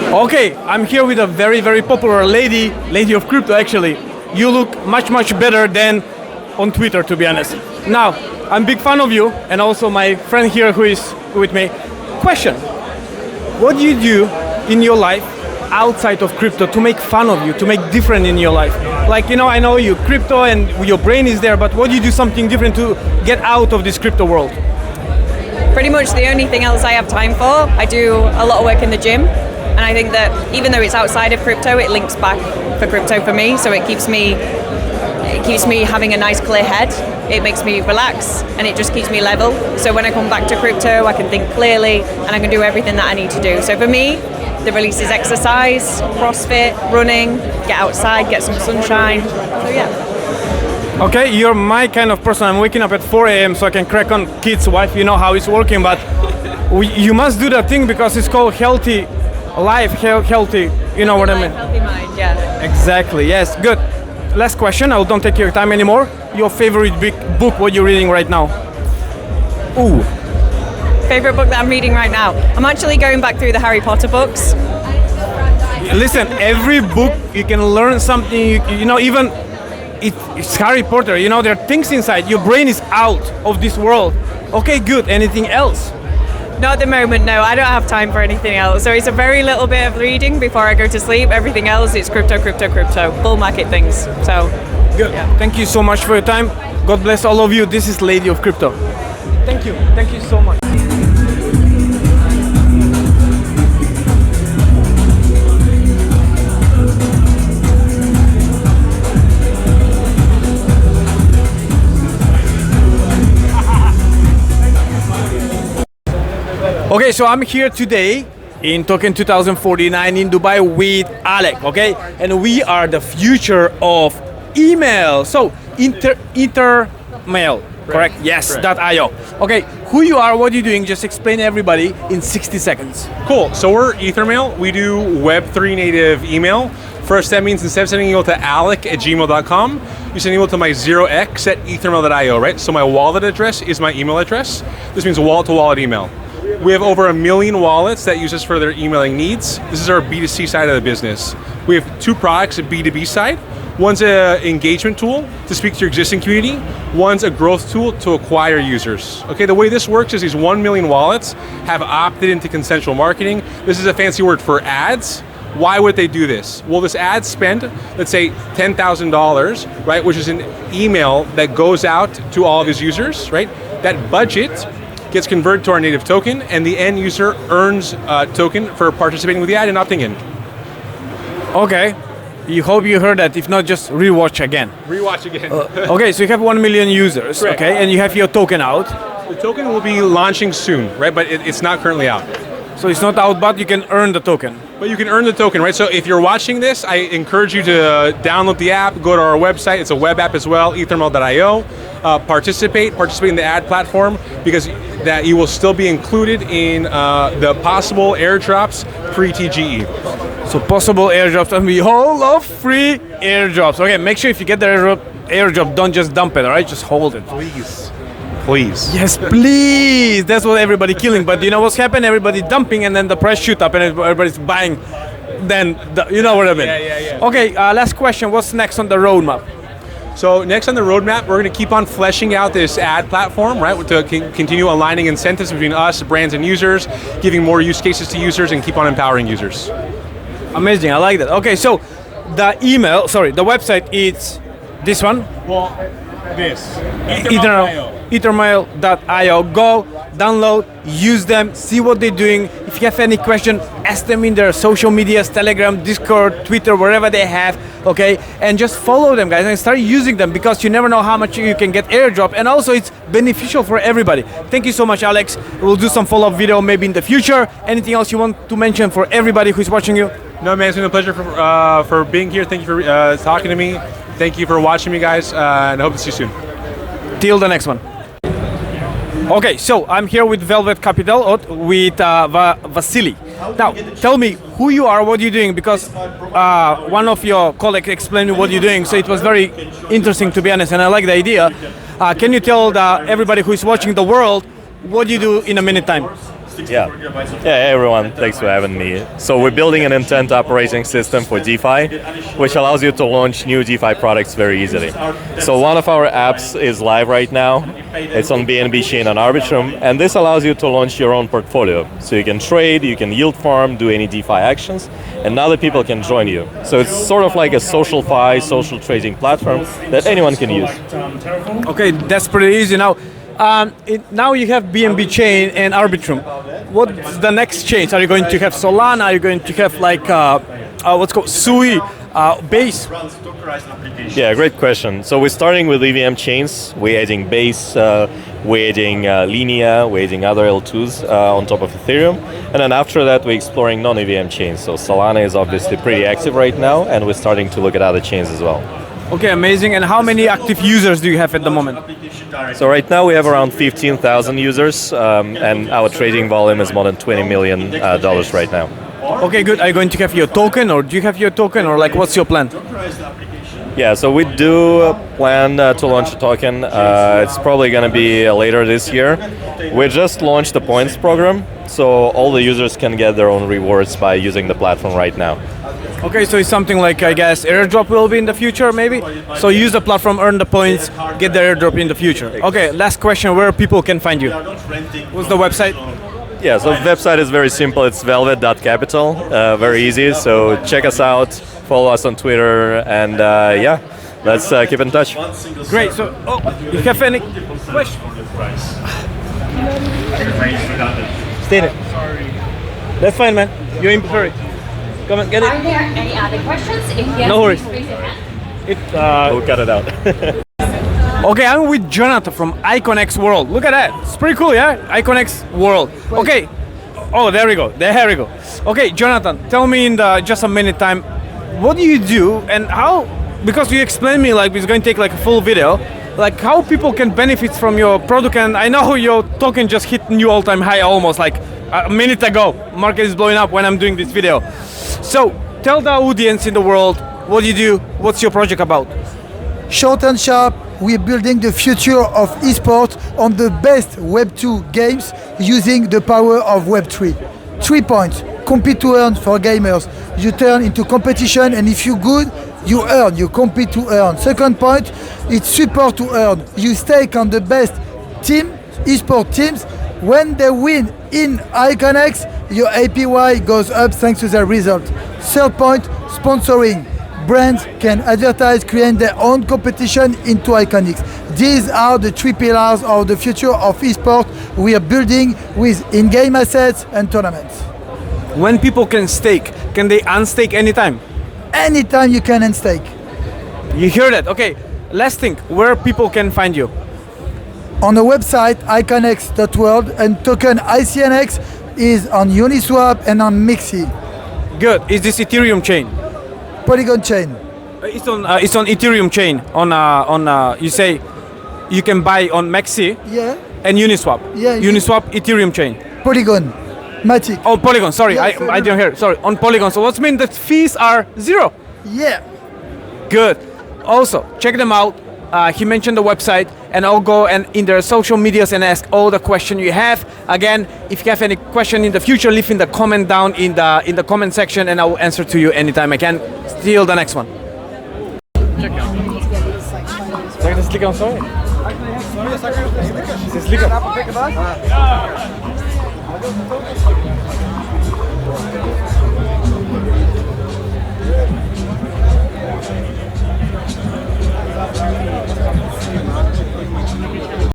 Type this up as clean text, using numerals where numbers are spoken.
Okay, I'm here with a very, very popular lady of crypto actually. You look much, much better than on Twitter, to be honest. Now, I'm a big fan of you, and also my friend here who is with me. Question, what do you do in your life outside of crypto to make fun of you, to make different in your life? Like, I know you crypto and your brain is there, but what do you do something different to get out of this crypto world? Pretty much the only thing else I have time for. I do a lot of work in the gym, and I think that even though it's outside of crypto, it links back for crypto for me, so it keeps me having a nice clear head. It makes me relax, and it just keeps me level. So when I come back to crypto, I can think clearly, and I can do everything that I need to do. So for me, the release is exercise, CrossFit, running, get outside, get some sunshine. So yeah. Okay, you're my kind of person. I'm waking up at 4 a.m. so I can crack on kids' wife. You know how it's working, but you must do that thing because it's called healthy life, healthy. You know what I mean? Healthy mind, yeah. Exactly. Yes. Good. Last question. I don't take your time anymore. Your favorite big book? What you're reading right now? Ooh. Favorite book that I'm reading right now? I'm actually going back through the Harry Potter books. Listen, every book you can learn something. Even. It's Harry Potter, there are things inside. Your brain is out of this world. Okay, good. Anything else? Not at the moment, no. I don't have time for anything else. So it's a very little bit of reading before I go to sleep. Everything else, it's crypto, bull market things. So, good. Yeah. Thank you so much for your time. God bless all of you. This is Lady of Crypto. Thank you. Thank you so much. Okay, so I'm here today in Token 2049 in Dubai with Alec, okay? And we are the future of email. So, Ethermail, correct? Yes, correct. .io. Okay, who you are, what you're doing, just explain everybody in 60 seconds. Cool, so we're Ethermail. We do Web3 native email. First, that means instead of sending an email to alec@gmail.com, you send an email to my 0x@ethermail.io, right? So my wallet address is my email address. This means wallet-to-wallet email. We have over 1 million wallets that use us for their emailing needs. This is our B2C side of the business. We have two products, a B2B side. One's an engagement tool to speak to your existing community. One's a growth tool to acquire users. Okay, the way this works is these 1 million wallets have opted into consensual marketing. This is a fancy word for ads. Why would they do this? Well, this ad spend, let's say $10,000, right, which is an email that goes out to all of his users, right? That budget gets converted to our native token, and the end user earns a token for participating with the ad and opting in. Okay, you hope you heard that. If not, just rewatch again. Rewatch again. Okay, so you have 1 million users, Correct. okay, and you have your token out. The token will be launching soon, right? But it's not currently out. So it's not out, but you can earn the token. But you can earn the token, right? So if you're watching this, I encourage you to download the app, go to our website. It's a web app as well, ethermail.io. Participate in the ad platform, because that you will still be included in the possible airdrops pre-TGE. So possible airdrops, and we all love free airdrops. Okay, make sure if you get the airdrop, don't just dump it, all right? Just hold it. Please. Please. Yes, please. That's what everybody killing. But you know what's happened? Everybody dumping, and then the price shoot up, and everybody's buying. Then you know what I mean. Yeah. Okay. Last question. What's next on the roadmap? So next on the roadmap, we're going to keep on fleshing out this ad platform, right? To continue aligning incentives between us, brands, and users, giving more use cases to users, and keep on empowering users. Amazing. I like that. Okay. So the website is this one. Well, this. Ethermail.io. Go, download, use them, see what they're doing. If you have any question, ask them in their social medias, Telegram, Discord, Twitter, wherever they have, okay? And just follow them, guys, and start using them, because you never know how much you can get airdrop, and also it's beneficial for everybody. Thank you so much, Alex. We'll do some follow-up video maybe in the future. Anything else you want to mention for everybody who's watching you? No, man, it's been a pleasure for being here. Thank you for talking to me. Thank you for watching me, guys, and I hope to see you soon. Till the next one. Okay, so I'm here with Velvet Capital with Vasily. Now, tell me who you are, what you're doing, because one of your colleagues explained what you're doing, so it was very interesting, to be honest, and I like the idea. Can you tell everybody who is watching the world what you do in a minute time? Yeah. Yeah, hey everyone, thanks for having me. So we're building an intent operating system for DeFi, which allows you to launch new DeFi products very easily. So one of our apps is live right now. It's on BNB Chain on Arbitrum, and this allows you to launch your own portfolio. So you can trade, you can yield farm, do any DeFi actions, and other people can join you. So it's sort of like a social trading platform that anyone can use. Okay, that's pretty easy. Now you have BNB Chain and Arbitrum. What's the next chains? Are you going to have Solana? Are you going to have like what's called Sui Base? Yeah, great question. So we're starting with EVM chains. We're adding Base, we're adding Linea, we're adding other L2s on top of Ethereum. And then after that, we're exploring non-EVM chains. So Solana is obviously pretty active right now, and we're starting to look at other chains as well. Okay, amazing. And how many active users do you have at the moment? So right now we have around 15,000 users, and our trading volume is more than $20 million right now. Okay, good. Are you going to have your token, or do you have your token, or like what's your plan? Yeah, so we do plan to launch a token. It's probably going to be later this year. We just launched the points program, so all the users can get their own rewards by using the platform right now. Okay, so it's something like, I guess, airdrop will be in the future, maybe? So use the platform, earn the points, get the airdrop in the future. Okay, last question, where people can find you? What's the website? Yeah, so the website is very simple. It's velvet.capital, very easy. So check us out, follow us on Twitter, and yeah, let's keep in touch. Great, so, you have any questions? Stay there. That's fine, man. You're in hurry. Come and get it. Are there any other questions? If yes, No worries. please raise your hand. We'll cut it out. Okay, I'm with Jonathan from IconX World. Look at that. It's pretty cool, yeah? IconX World. Okay. Oh, there we go. There we go. Okay, Jonathan, tell me in just a minute time, what do you do and how, because you explained me like it's going to take like a full video, like how people can benefit from your product, and I know your token just hit new all-time high almost like a minute ago. Market is blowing up when I'm doing this video. So tell the audience in the world what you do, what's your project about? Short and sharp, we're building the future of esports on the best Web2 games using the power of Web3. 3 points, compete to earn for gamers. You turn into competition, and if you're good, you earn, you compete to earn. Second point, it's support to earn. You stake on the best team, esport teams. When they win in IconX, your APY goes up thanks to the result. Third point, sponsoring. Brands can advertise, create their own competition into IconX. These are the 3 pillars of the future of esports we are building with in-game assets and tournaments. When people can stake, can they unstake anytime? Anytime you can unstake. You hear that? Okay, last thing, where people can find you? On the website iconx.world, and token ICNX is on Uniswap and on Mixi. Good. Is this Ethereum chain? Polygon chain. It's on Ethereum chain. You say you can buy on Mixi Yeah. and Uniswap. Yeah. Uniswap Ethereum chain. Polygon. Matic. Oh, Polygon. Sorry, Yes, I didn't hear. Sorry, on Polygon. So what's mean that fees are 0? Yeah. Good. Also, check them out. He mentioned the website, and I'll go and in their social medias and ask all the questions you have. Again, if you have any question in the future, leave in the comment down in the comment section, and I will answer to you anytime I can. Till the next one. Check the slick on sorry. Slick